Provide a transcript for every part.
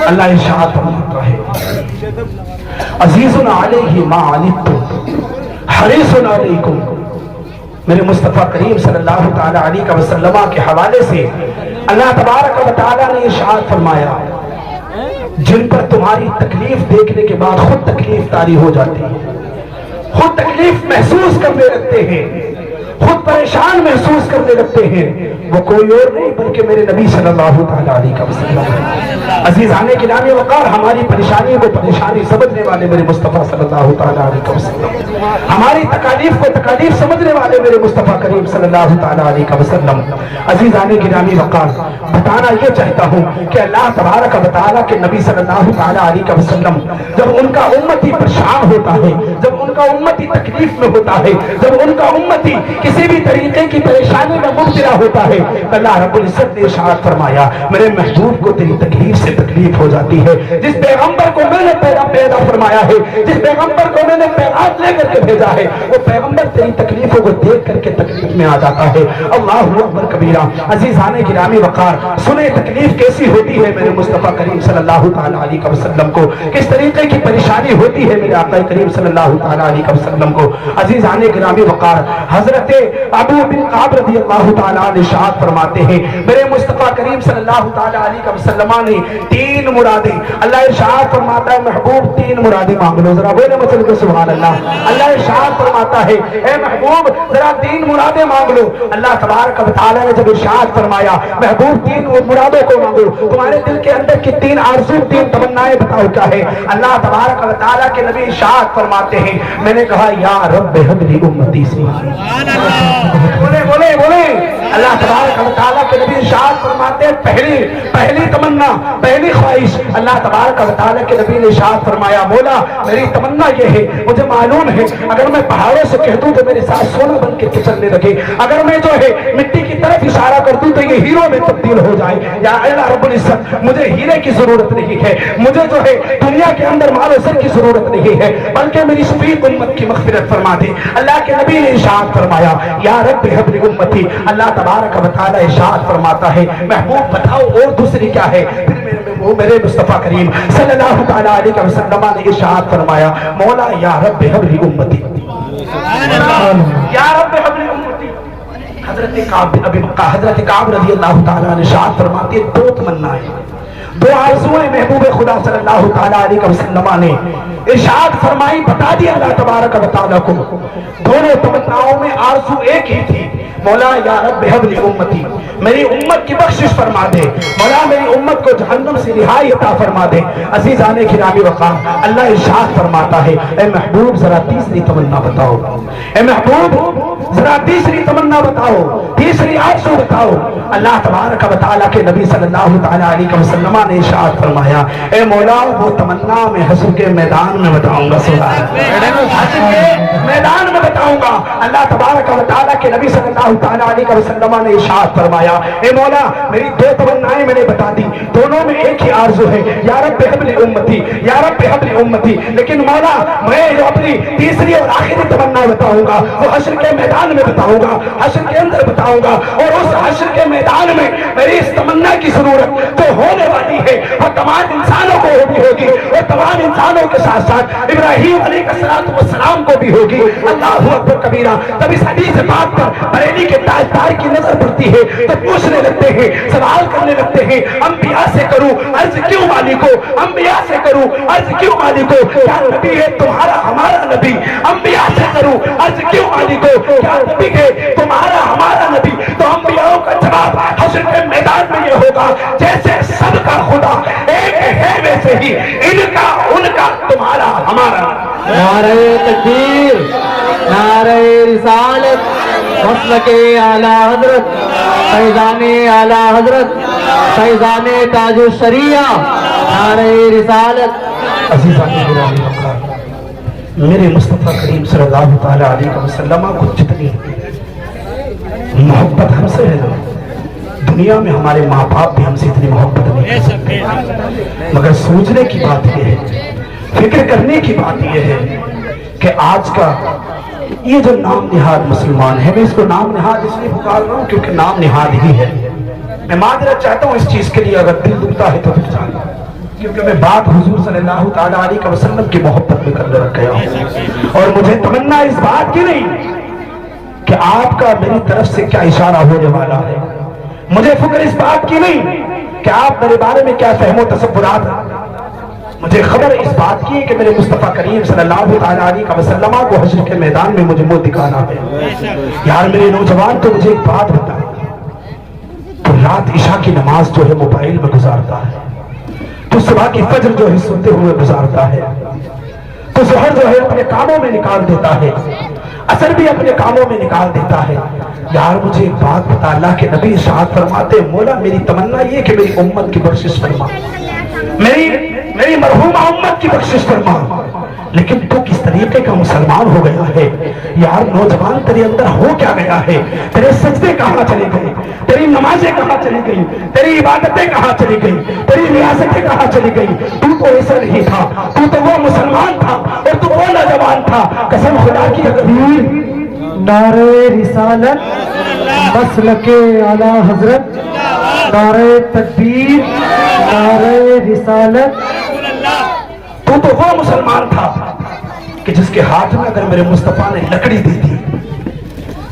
اللہ ارشاد فرماتا ہے عزیز علیہ ما عنتم حریص علیکم. میرے مصطفیٰ کریم صلی اللہ تعالی علیہ وسلم کے حوالے سے اللہ تبارک و تعالی نے ارشاد فرمایا جن پر تمہاری تکلیف دیکھنے کے بعد خود تکلیف طاری ہو جاتی ہے، خود تکلیف محسوس کرنے لگتے ہیں، خود پریشان محسوس کرنے لگتے ہیں، وہ کوئی اور نہیں بلکہ میرے نبی صلی اللہ تعالی علیہ وسلم. عزیزان گرامی وقار، ہماری پریشانی کو پریشانی سمجھنے والے میرے مصطفیٰ صلی اللہ تعالی علیہ وسلم، ہماری تکالیف کو تکالیف سمجھنے والے میرے مصطفیٰ کریم صلی اللہ تعالی علیہ وسلم. عزیزان گرامی وقار، بتانا یہ چاہتا ہوں کہ اللہ تبارک و تعالی کے نبی صلی اللہ تعالی علیہ وسلم جب ان کا امتی پریشان ہوتا ہے، جب ان کا امتی تکلیف میں ہوتا ہے، جب ان کا امتی کسی بھی طریقے کی پریشانی میں مبتلا ہوتا ہے، اللہ رب العزت نے ارشاد فرمایا میرے محبوب کو تیری تکلیف سے تکلیف ہو جاتی ہے. جس پیغمبر کو میں نے پیدا فرمایا ہے، جس پیغمبر کو میں نے پیغام لے کر کے بھیجا ہے، وہ پیغمبر تیری تکلیفوں کو دیکھ کر کے تکلیف میں آ جاتا ہے. اللہ اکبر کبیرہ. عزیزان گرامی وقار، سنیں تکلیف کیسی ہوتی ہے میرے مصطفیٰ کریم صلی اللہ تعالی علیہ وسلم کو، کس طریقے کی پریشانی ہوتی ہے میرے آقا کریم صلی اللہ تعالی علیہ وسلم کو. عزیزان گرامی وقار، حضرت ابو بن قعب رضی اللہ تعالی عنہ ارشاد فرماتے ہیں میرے مصطفیٰ کریم صلی اللہ تعالی علیہ وسلم نے 3 مرادیں، اللہ ارشاد فرماتا ہے محبوب 3 مرادیں مانگ لو. ذرا بولے مسل کے سبحان اللہ. اللہ ارشاد فرماتا ہے اے محبوب ذرا 3 مرادیں مانگ لو. اللہ تبارک و تعالی نے جب ارشاد فرمایا محبوب 3 مرادوں کو مانگو، تمہارے دل کے اندر کی 3 آرزو 3 تمنائیں بتاؤ کیا ہے. اللہ تبارک و تعالی کے نبی ارشاد فرماتے ہیں میں نے کہا یا رب هب لي امتی سے. بولے اللہ تبارک و تعالیٰ کے نبی ارشاد فرماتے ہیں پہلی تمنا، پہلی خواہش. اللہ تبارک و تعالیٰ کے نبی نے ارشاد فرمایا مولا میری تمنا یہ ہے، مجھے معلوم ہے اگر میں پہاڑوں سے کہہ دوں تو میرے ساتھ سونا بن کے چلنے لگے، اگر میں جو ہے مٹی کی طرف اشارہ کر دوں تو یہ ہیروں میں تبدیل ہو جائے. یا اللہ رب العزت مجھے ہیرے کی ضرورت نہیں ہے، مجھے جو ہے دنیا کے اندر مال و زر کی ضرورت نہیں ہے، بلکہ میری شفیع امت کی مغفرت فرما دے. اللہ کے نبی نے ارشاد فرمایا یا رب هب لي امتی. اللہ تبارک و تعالی ارشاد فرماتا ہے محبوب بتاؤ اور دوسری کیا ہے. پھر میرے مصطفیٰ کریم صلی اللہ تعالی علیہ وسلم نے ارشاد فرمایا مولا یا رب هب لي امتی، یا رب هب لي امتی. حضرت کعب رضی اللہ تعالی عنہ ارشاد فرماتے ہیں 2 تمنائیں، 2 آرزویں محبوب خدا صلی اللہ تعالی علیہ وسلم نے ارشاد فرمائی، بتا دیا اللہ تبارک و تعالی کو. دونوں تمناؤں میں آرزو ایک ہی تھی مولا یا رب هب لي امتی، میری امت کی بخشش فرما دے، مولا میری امت کو جہنم سے رہائی عطا فرما دے. عزیزان گرامی وقار، اللہ ارشاد فرماتا ہے اے محبوب ذرا تیسری تمنا بتاؤ، اے محبوب ذرا تیسری تمنا بتاؤ، تیسری آرزو بتاؤ. اللہ تبارک و تعالی کے نبی صلی اللہ تعالی علیہ وسلم نے ارشاد فرمایا اے مولا وہ تمنا میں حشر کے میدان میں بتاؤں گا، سبحان اللہ، حشر کے میدان میں بتاؤں گا. اللہ تبارک و تعالی کے نبی صلی اللہ تعالی علیہ وسلم نے ارشاد فرمایا اے مولا میری 2 تمنائیں میں نے بتا دی، دونوں میں ایک ہی آرزو ہے یا رب هب لي امتی، یا رب هب لي امتی. لیکن مولا میں جو اپنی تیسری اور آخری تمنا بتاؤں گا وہ حشر کے میدان میں بتاؤں گا، حشر کے اندر بتاؤں گا. اور اس حشر کے میدان میں میری اس تمنا کی ضرورت جو ہونے والی ہے وہ تمام انسانوں کو بھی ہوگی، اور تمام انسانوں کے ساتھ ساتھ ابراہیم علیہ السلام کو بھی ہوگی. اللہ اکبر کبیرہ. تب اس حدیث پاک پر بریلی کے تاجدار کی نظر پڑتی ہے تو پوچھنے لگتے ہیں، سوال کرنے لگتے ہیں انبیاء سے کروں عرض کیوں مالکو، انبیاء سے کروں عرض کیوں مالکو، کیا نبی ہے تمہارا ہمارا نبی. انبیاء سے کروں عرض کیوں مالکو، کیا نبی ہے تمہارا ہمارا نبی. تو انبیاء کا جواب حشر کے میدان میں یہ ہوگا جیسے سب کا خدا ایک ہے ویسے ہی ان کا ان کا تمہارا ہمارا. نعرہ تکبیر، نعرہ رسالت، مسلک اعلیٰ حضرت فیضان اعلیٰ حضرت فیضان تاج الشریعہ، نعرہ رسالت. عزیزان گرامی وقار، میرے مصطفیٰ کریم صلی اللہ تعالی علیہ وسلم کو جتنی محبت ہم سے ہے نا، دنیا میں ہمارے ماں باپ بھی ہم سے اتنی محبت نہیں کر سکتے. مگر سوچنے کی بات یہ ہے، فکر کرنے کی بات یہ ہے کہ آج کا یہ جو نام نہاد مسلمان ہے، میں اس کو نام نہاد اس لیے پکار رہا ہوں کیونکہ نام نہاد ہی ہے. میں معذرت چاہتا ہوں اس چیز کے لیے، اگر دل دکھتا ہے تو دکھ جانا. کیونکہ میں بات حضور صلی اللہ تعالیٰ علیہ وسلم کی محبت میں کرنے رکھ گیا ہوں، اور مجھے تمنا اس بات کی نہیں کہ آپ کا میری طرف سے کیا اشارہ ہونے والا ہے، مجھے فکر اس بات کی نہیں کہ آپ میرے بارے میں کیا فہم و تصورات ہیں، مجھے خبر اس بات کی ہے کہ میرے مصطفیٰ کریم صلی اللہ تعالیٰ علیہ وسلم کو حشر کے میدان میں مجھے منہ دکھانا ہے۔ یار میرے نوجوان تو مجھے ایک بات بتا، تو رات عشاء کی نماز جو ہے موبائل میں گزارتا ہے، تو صبح کی فجر جو ہے سنتے ہوئے گزارتا ہے، تو ظہر جو ہے اپنے کاموں میں نکال دیتا ہے، عصر بھی اپنے کاموں میں نکال دیتا ہے۔ یار مجھے ایک بات بتا، اللہ کے نبی ارشاد فرماتے ہیں مولا میری تمنا یہ کہ میری امت کی بخشش فرما، میری مرحومہ امت کی بخشش فرما، لیکن تو کس طریقے کا مسلمان ہو گیا ہے؟ یار نوجوان تیرے اندر ہو کیا گیا ہے؟ تیرے سجدے کہاں چلے گئے؟ تیری نمازیں کہاں چلی گئی؟ تیری عبادتیں کہاں چلی گئی؟ تیری ریاستیں کہاں چلی گئی؟ تو ایسا نہیں تھا، تو وہ مسلمان تھا اور تو وہ نوجوان تھا۔ قسم خدا کی اگر نعرہ رسالت مسلک اعلی حضرت، نعرہ تکبیر، نعرہ رسالت۔ تو وہ مسلمان تھا کہ جس کے ہاتھ میں اگر میرے مصطفیٰ نے لکڑی دی تھی،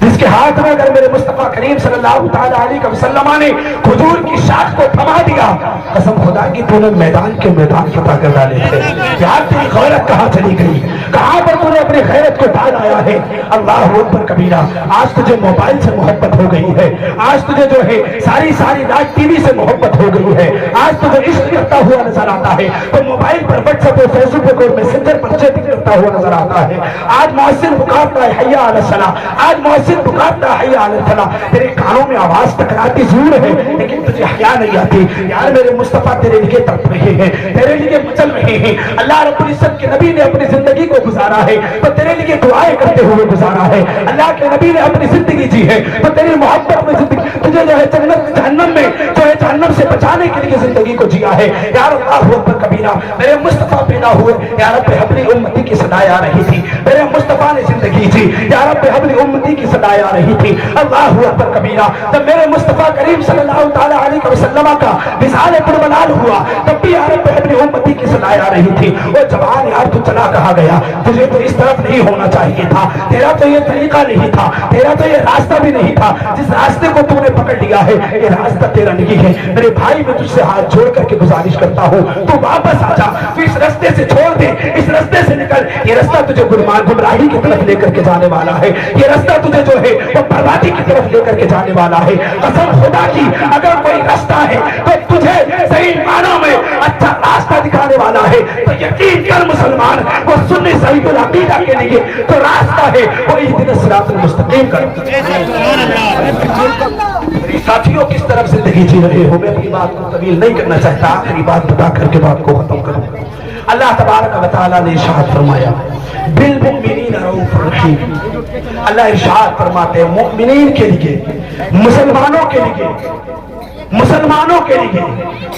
جس کے ہاتھ میں اگر میرے مصطفیٰ کریم صلی اللہ تعالیٰ علیہ وسلم نے کھجور کی شاخ کو تھما دیا، قسم خدا کی تو نے میدان کے میدان فتح کر ڈالے تھے۔ یار تیری غیرت کہاں چلی گئی؟ کہاں پر تو نے اپنی غیرت کو ڈال آیا ہے؟ اللہ اکبر کبیرہ۔ آج تجھے موبائل سے محبت ہو گئی ہے، آج تجھے جو ہے ساری رات ٹی وی سے محبت ہو گئی ہے، آج تجھے عشق کرتا ہوا نظر آتا ہے تو موبائل پر واٹس ایپ اور فیس بک اور میسنجر پر چیٹنگ کرتا ہوا نظر آتا ہے۔ آج مؤذن پکارتا ہے حی علی الصلاۃ، آج مؤذن پکارتا ہے حی علی الفلاح، تیرے کانوں میں آواز ٹکراتی ضرور ہے لیکن تجھے حیا نہیں آتی۔ یار میرے مصطفیٰ تیرے لیے تڑپ رہے ہیں، تیرے لیے مچل رہے ہیں۔ اللہ رب العزت کے نبی نے اپنی زندگی کو گزارا ہے تو تیرے لیے دعائیں کرتے ہوئے گزارا ہے۔ اللہ کے نبی نے اپنی زندگی جی ہے تو تیری محبت میں زندگی، تجھے جو ہے جنت جہنم میں جو ہے جہنم سے بچانے کے لیے زندگی کو جیا ہے۔ یا اللہ اکبر کبیرہ، میرے مصطفیٰ پیدا ہوئے، یا رب حبلی امتی کی صدائیں آ رہی تھی، میرے مصطفیٰ نے زندگی جی، یا رب حبلی امتی کی صدائیں آ رہی تھی۔ اللہ اکبر کبیرہ، جب میرے مصطفیٰ کریم صلی اللہ تعالیٰ علیہ وسلم کا وصال پرمنال ہوا تب بھی یا رب حبلی امتی کی صدائیں آ رہی تھی۔ وہ جوان یار تو چلا کہا گیا، تجھے تو اس طرف نہیں ہونا چاہیے تھا، تیرا تو یہ طریقہ نہیں تھا، تیرا تو یہ راستہ بھی نہیں تھا، جس راستے کو تو نے پکڑ لیا ہے یہ راستہ تیرا نہیں ہے۔ میرے بھائی میں تجھ سے ہاتھ جوڑ کر کے گزارش کرتا ہوں تو واپس آ جا، تو اس راستے سے چھوڑ دے، اس راستے سے نکل، یہ راستہ تجھے گمراہی کی طرف لے کر کے جانے والا ہے، یہ راستہ تجھے جو ہے وہ بربادی کی طرف لے کر کے جانے والا ہے۔ قسم خدا کی اگر کوئی راستہ ہے تو تجھے صحیح معنوں میں اچھا راستہ دکھانے والا ہے تو یقین کر مسلمان، وہ سنی صحیح العقیدہ کے لیے تو راستہ ہے وہ اہدنا الصراط المستقیم کا۔ میری ساتھیوں کس طرف زندگی جی رہے ہو؟ میں اپنی بات کو طویل نہیں کرنا چاہتا، آخری بات بتا کر کے بات کو ختم کروں۔ اللہ تبارک و تعالیٰ نے ارشاد فرمایا بالمؤمنین رؤوف رحیم۔ اللہ ارشاد فرماتے ہیں مومنین کے لیے، مسلمانوں کے لیے، مسلمانوں کے لیے،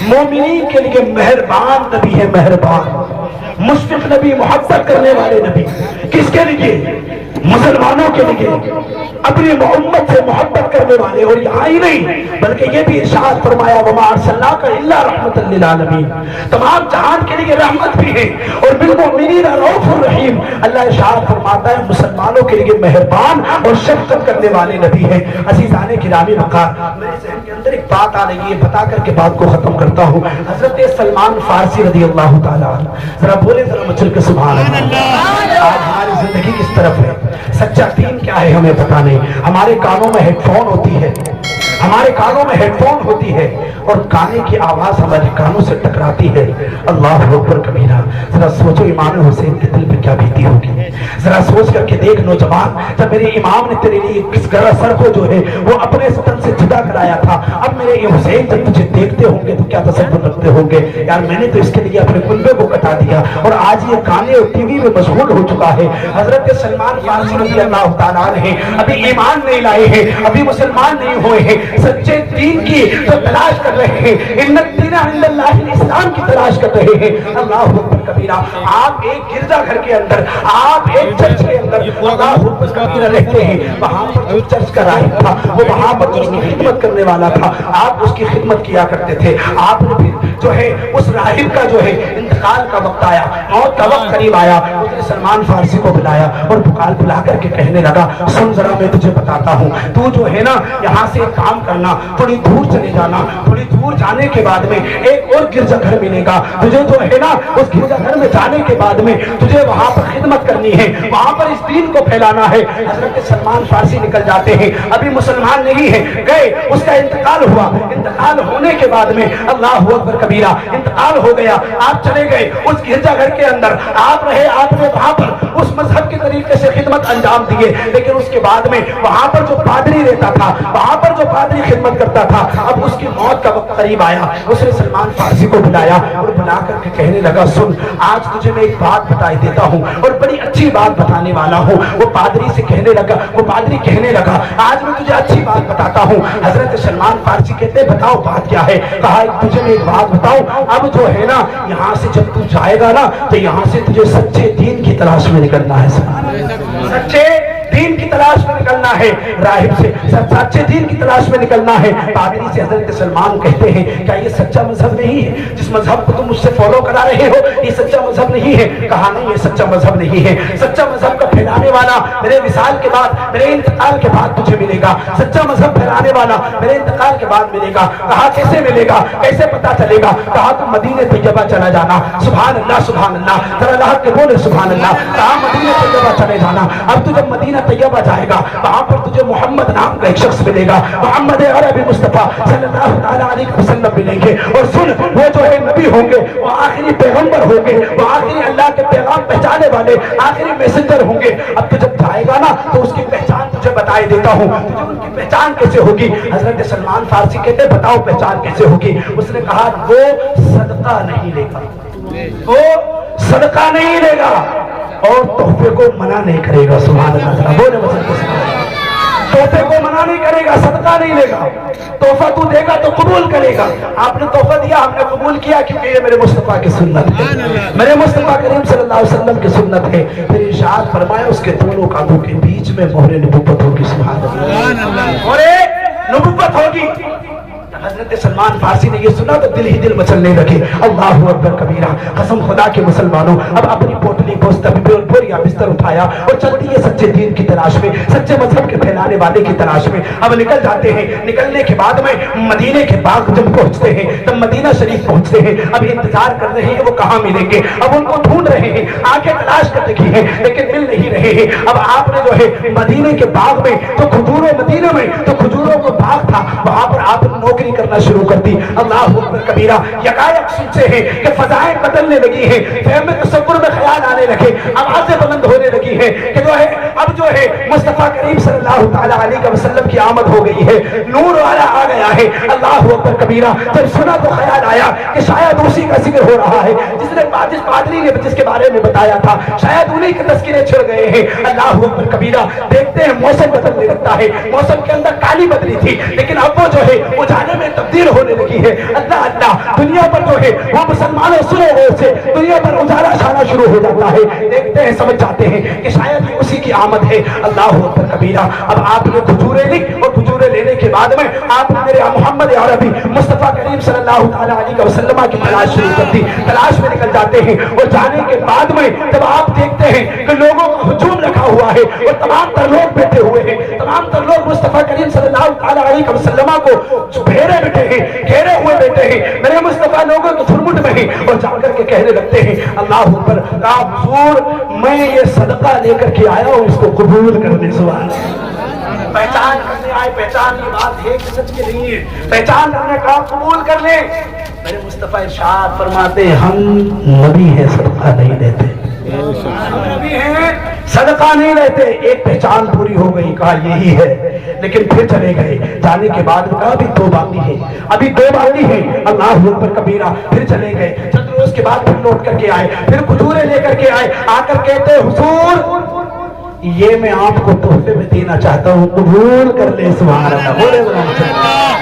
مومنین کے لیے مہربان نبی ہے، مہربان مشفق نبی، محبت کرنے والے نبی۔ کس کے لیے؟ مسلمانوں کے لیے، اپنی امت سے محبت کرنے والے۔ اور یہاں ہی نہیں بلکہ یہ بھی ارشاد فرمایا وما ارسلناک الا رحمۃ للعالمین، تمام جہان کے لیے رحمت بھی ہے۔ اور بالمؤمنین رؤوف الرحیم، اللہ ارشاد فرماتا ہے مسلمانوں کے لیے مہربان اور شفقت کرنے والے نبی ہے۔ عزیزان گرامی وقار، میرے ذہن کے اندر ایک بات آ رہی ہے، بتا کر کے بات کو ختم کرتا ہوں۔ حضرت سلمان فارسی رضی اللہ تعالیٰ عنہ، ذرا بولے ذرا مچل کے سبحان اللہ۔ آج ہماری زندگی کس طرف ہے؟ سچا دین کیا ہے ہمیں پتا نہیں۔ ہمارے کانوں میں ہیڈ فون ہوتی ہے، ہمارے کانوں میں ہیڈ فون ہوتی ہے اور گانے کی آواز ہمارے کانوں سے ٹکراتی ہے۔ اللہ اکبر کبیرہ، ذرا سوچو امام حسین کے دل پہ کیا بیتی ہوگی۔ ذرا سوچ کر کے دیکھ نوجوان، جب میرے امام نے تیرے لیے اس گرا سر کو جو ہے وہ اپنے تن سے جدا کرایا تھا، اب میرے حسین جب تجھے دیکھتے ہوں گے تو کیا تصور رکھتے ہوں گے؟ یار میں نے تو اس کے لیے اپنے کلبے کو کٹا دیا اور آج یہ گانے اور ٹی وی میں مشغول ہو چکا ہے۔ حضرت سلمان فارسی رضی اللہ تعالیٰ عنہ ابھی ایمان نہیں لائے ہیں، ابھی مسلمان نہیں ہوئے ہیں، سچے دین کی تو تلاش کر رہے ہیں، ان الدین عند اللہ الاسلام کی تلاش کر رہے ہیں۔ اللہ اکبر کبیرہ، آپ ایک گرجا گھر کے اندر، آپ ایک چرچ کے اندر اللہ اکبر کبیرہ رہتے ہیں، وہاں پر جو چرچ کا راہب تھا وہ وہاں پر اس کی خدمت کرنے والا تھا، آپ اس کی خدمت کیا کرتے تھے۔ آپ نے پھر جو ہے اس راہب کا جو ہے انتقال کا وقت آیا، موت کا وقت قریب آیا، اس نے سلمان فارسی کو بلایا اور بلا کر کے کہنے لگا سن ذرا میں تجھے بتاتا ہوں، تو جو ہے نا یہاں سے ایک کام کرنا، تھوڑی دور چلے جانا، تھوڑی دور جانے کے بعد میں ایک اور گرجا گھر ملے گا، تجھے جو ہے نا اس گرجا گھر میں جانے کے بعد میں تجھے وہاں پر خدمت کرنی ہے، وہاں پر اس دین کو پھیلانا ہے۔ حضرت سلمان فارسی نکل جاتے ہیں، ابھی مسلمان نہیں ہے، گئے، اس کا انتقال ہوا، انتقال ہونے کے بعد میں اللہ اکبر کبیرہ انتقال ہو گیا، آپ چلے گئے اس گرجا گھر کے اندر، آپ رہے، آپ نے وہاں پر اس مذہب کے طریقے سے خدمت انجام دیے، لیکن اس کے بعد میں وہاں پر جو پادری رہتا تھا، وہاں پر جو پادری خدمت کرتا تھا، اب اس کی موت کا وقت قریب آیا، اس نے سلمان فارسی کو بلایا اور بلا کر کے کہنے لگا سن آج تجھے میں ایک بات بتائی دیتا ہوں اور بڑی اچھی بات بتانے والا ہوں۔ وہ پادری سے کہنے لگا، وہ پادری کہنے لگا آج میں تجھے اچھی بات بتاتا ہوں۔ حضرت سلمان فارسی کہتے بتاؤ بات کیا ہے؟ کہا تجھے میں ایک بات بتاؤں، اب جو ہے نا یہاں سے جب تو جائے گا نا تو یہاں سے تجھے سچے دین کی تلاش میں نکلنا ہے، سچے دین کی تلاش میں نکلنا ہے، راہب سے سچے دین کی تلاش میں نکلنا ہے۔ پادری سے حضرت سلمان کہتے ہیں کیا یہ سچا مذہب نہیں ہے؟ جس مذہب کو تم مجھ سے فالو کرا رہے ہو یہ سچا مذہب نہیں ہے؟ کہا نہیں یہ سچا مذہب نہیں ہے، سچا مذہب کا پھیلانے والا میرے وصال کے بعد، میرے انتقال کے بعد تجھے ملے گا، سچا مذہب پھیلانے والا میرے انتقال کے بعد ملے گا۔ کہا کیسے ملے گا، کیسے پتا چلے گا؟ کہا تم مدینہ طیبہ چلا جانا، سبحان اللہ سبحان اللہ، ذرا اللہ کے بولے سبحان اللہ۔ کہا مدینہ طیبہ چلے جانا، اب تو جب مدینہ طیبہ جائے گا وہاں پر تجھے محمد نام کا ایک شخص ملے گا، محمد عربی مصطفیٰ صلی اللہ تعالیٰ علیہ وسلم ملیں گے، اور سن وہ جو ہے نبی ہوں گے، وہ آخری پیغمبر ہوں گے، وہ آخری اللہ کے پیغام پہنچانے والے آخری میسنجر ہوں گے۔ اب تو جب جائے گا نا تو اس کی پہچان تجھے بتائی دیتا ہوں، تجھے ان کی پہچان کیسے ہوگی؟ حضرت سلمان فارسی کہتے بتاؤ پہچان کیسے ہوگی؟ اس نے کہا وہ صدقہ نہیں لے گا، وہ صدقہ نہیں لے گا اور تحفے کو منع نہیں کرے گا، سبحان اللہ، بولے تحفے کو منع نہیں کرے گا، صدقہ نہیں لے گا، تحفہ تو دے گا تو قبول کرے گا۔ آپ نے تحفہ دیا، ہم نے قبول کیا کیونکہ یہ میرے مصطفیٰ کی سنت ہے، میرے مصطفیٰ کریم صلی اللہ علیہ وسلم کی سنت ہے۔ پھر ارشاد فرمایا اس کے دونوں کانوں کے بیچ میں مہر نبوت ہوگی، سبحان اللہ، مہر نبوت ہوگی۔ حضرت سلمان فارسی نے یہ سنا تو دل ہی دل مچلنے لگے، اللہ اکبر کبیرہ، قسم خدا کے مسلمانوں، اب اپنی پوٹلی بوریا بستر اٹھایا اور چل دیے سچے دین کی تلاش میں، سچے مذہب کے پھیلانے والے کی تلاش میں۔ اب نکل جاتے ہیں، نکلنے کے بعد میں مدینے کے باغ جب پہنچتے ہیں تب مدینہ شریف پہنچتے ہیں، اب انتظار کر رہے ہیں وہ کہاں ملیں گے، اب ان کو ڈھونڈ رہے ہیں، آنکھیں تلاش کر رکھی ہیں لیکن مل نہیں رہے ہیں۔ اب آپ نے جو ہے مدینے کے باغ میں تو کھجوروں، مدینے میں تو کھجوروں کا باغ تھا، وہاں پر آپ نے نوکری کرنا شروع کر دی۔ اللہ اکبر کبیرہ، یکایک سنتے ہیں کہ فضائیں بدلنے لگی ہیں، فہم تصور میں خیال آنے لگے، آوازیں بلند ہونے لگی ہیں کہ جو ہے اب جو ہے مصطفیٰ کریم صلی اللہ تعالیٰ علیہ وسلم کی آمد ہو گئی ہے، نور والا آ گیا ہے۔ اللہ اکبر کبیرہ، جب سنا تو خیال آیا کہ شاید اسی کا ذکر ہو رہا ہے جس نے جس پادری نے جس کے بارے میں بتایا تھا، شاید انہی کے تذکرے چھڑ گئے ہیں۔ اللہ اکبر کبیرہ، دیکھتے ہیں موسم بدلنے لگتا ہے، موسم کے اندر کالی بدلی تھی لیکن اب وہ جو ہے اجالے میں تبدیل ہونے لگی ہے۔ اللہ اللہ، دنیا پر جو ہے وہ مسلمانوں سنو سے دنیا پر اجالا چھانا شروع ہو جاتا ہے، دیکھتے ہیں سمجھ جاتے ہیں کہ شاید یہ اسی کی آمد ہے۔ اللہ اکبر کبیرہ، اب آپ نے کھجورے لی اور کھجورے لینے کے بعد میں آپ نے میرے محمد عربی مصطفیٰ کریم صلی اللہ تعالیٰ علیہ وسلم کی تلاش شروع کر دی، تلاش میں نکل جاتے ہیں اور جانے کے بعد میں جب آپ دیکھتے ہیں کہ لوگوں کا ہجوم رکھا ہوا ہے اور تمام تر لوگ بیٹھے ہوئے ہیں، تمام تر لوگ مصطفیٰ کریم صلی اللہ تعالیٰ علیہ وسلم کو گھیرے بیٹھے ہیں، گھیرے ہوئے بیٹھے ہیں، میرے مصطفیٰ لوگوں کے جھرمٹ میں ہیں اور جا کر کے کہنے لگتے ہیں اللہ اکبر، حضور میں یہ صدقہ لے کر کے آیا ہوں، اس کو قبول کرنے سوال پہچان کرنے آئے، پہچان کی بات ہے کہ سچ کے نہیں ہے، پہچان کرنے کا قبول کر لیں۔ میرے مصطفیٰ ارشاد فرماتے ہیں ہم نبی ہیں صدقہ نہیں لیتے، ہم نبی ہیں صدقہ نہیں لیتے۔ ایک پہچان پوری ہو گئی، کہا یہی ہے، لیکن پھر چلے گئے، جانے کے بعد کہا ابھی دو باقی ہیں، ابھی دو باقی ہیں۔ اللہ اکبر کبیرہ، پھر چلے گئے، چند روز کے بعد پھر لوٹ کر کے آئے، پھر کھجورے لے کر کے آئے، آ کر کہتے حضور یہ میں آپ کو تحفے میں دینا چاہتا ہوں, قبول کر لے. سبحان اللہ, بولے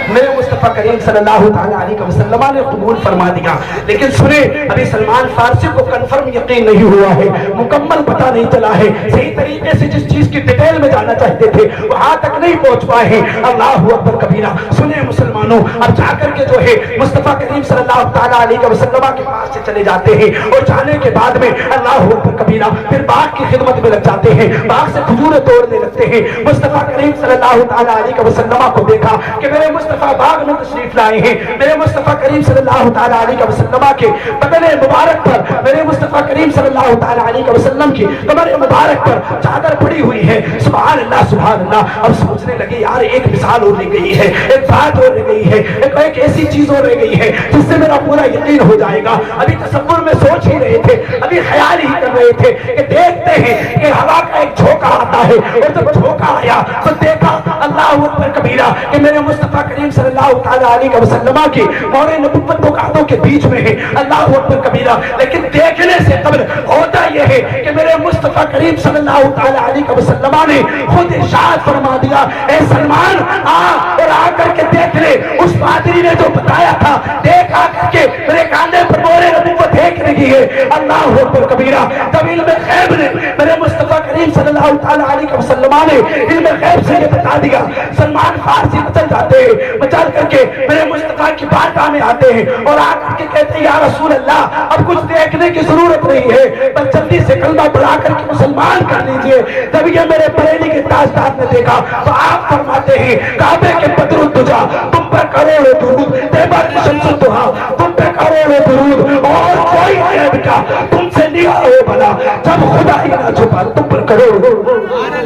میرے مصطفیٰ کریم صلی اللہ تعالیٰ علیہ وسلم نے قبول فرما دیا. لیکن سنیں, ابھی سلمان فارسی کو کنفرم یقین نہیں ہوا ہے, مکمل پتہ نہیں چلا ہے, صحیح طریقے سے جس چیز کی ڈیٹیل میں جانا چاہتے تھے وہاں تک نہیں پہنچ پائے ہیں. اللہ اکبر کبیرہ. سنیں مسلمانوں, اب جا کر کے جو ہے مصطفیٰ کریم صلی اللہ تعالیٰ علیہ وسلم کے پاس سے چلے جاتے ہیں, اور جانے کے بعد میں اللہ اکبر کبیرہ پھر باغ کی خدمت میں لگ جاتے ہیں, باغ سے کھجوریں توڑنے لگتے ہیں. مصطفیٰ کریم صلی اللہ تعالیٰ علیہ وسلم کو دیکھا کہ میرے مصطفیٰ باغ میں تشریف لائے ہیں. میرے مصطفیٰ کریم صلی اللہ تعالیٰ علیہ وسلم کے بدن مبارک پر, میرے مصطفیٰ کریم صلی اللہ تعالیٰ علیہ وسلم کی کمر مبارک پر چادر پڑی ہوئی ہے. سبحان اللہ سبحان اللہ. اب سوچنے لگے یار ایک مثال اور رہ گئی ہے, ایک بات اور رہ گئی ہے, ایک ایسی چیز اور رہ گئی ہے جس سے میرا پورا یقین ہو جائے گا. ابھی تصور میں سوچ ہی رہے تھے, ابھی خیال ہی کر رہے تھے کہ دیکھتے ہیں کہ ہوا کا ایک جھونکا آتا ہے, اور جب جھونکا آیا تو دیکھا اللہ اکبر کبیرہ کہ میرے مصطفیٰ کریم صلی اللہ تعالیٰ علیہ وسلم کی مور نبوت دو کانوں کے بیچ میں ہے. اللہ اکبر کبیرہ. لیکن دیکھنے سے قبل ہوتا یہ ہے کہ میرے مصطفیٰ کریم صلی اللہ تعالیٰ علیہ وسلم نے خود ارشاد فرما دیا, اے سلمان آ اور آ کر کے دیکھ لے اس پادری نے جو بتایا تھا, دیکھ آ کر کے میرے کاندھے پر مور نبوت دیکھ رہی ہے. اللہ اکبر کبیرہ. جب علم غیب نے میرے مصطفیٰ کریم صلی اللہ تعالیٰ علیہ وسلم نے علم غیب سے یہ بتا دیا, سلمان فارسی مچل جاتے ہیں, مچل کر کے میرے مصطفیٰ کی بارگاہ میں آتے ہیں اور آ کر کے کہتے ہیں یا رسول اللہ اب کچھ دیکھنے کی ضرورت نہیں ہے, بس جلدی سے کلمہ پڑھا کر کے مسلمان کر لیجئے. جب یہ میرے بریلی کے تاجدار نے دیکھا تو آپ فرماتے ہیں کعبے کے بدر الدجا تم پر کروڑوں درود, تیبر کی شمس الدہا تم پر کروڑوں درود, اور کوئی عیب کا تم سے نہیں ہو بھلا, جب خدا ہی نہ چھپا تم پر کروڑوں درود.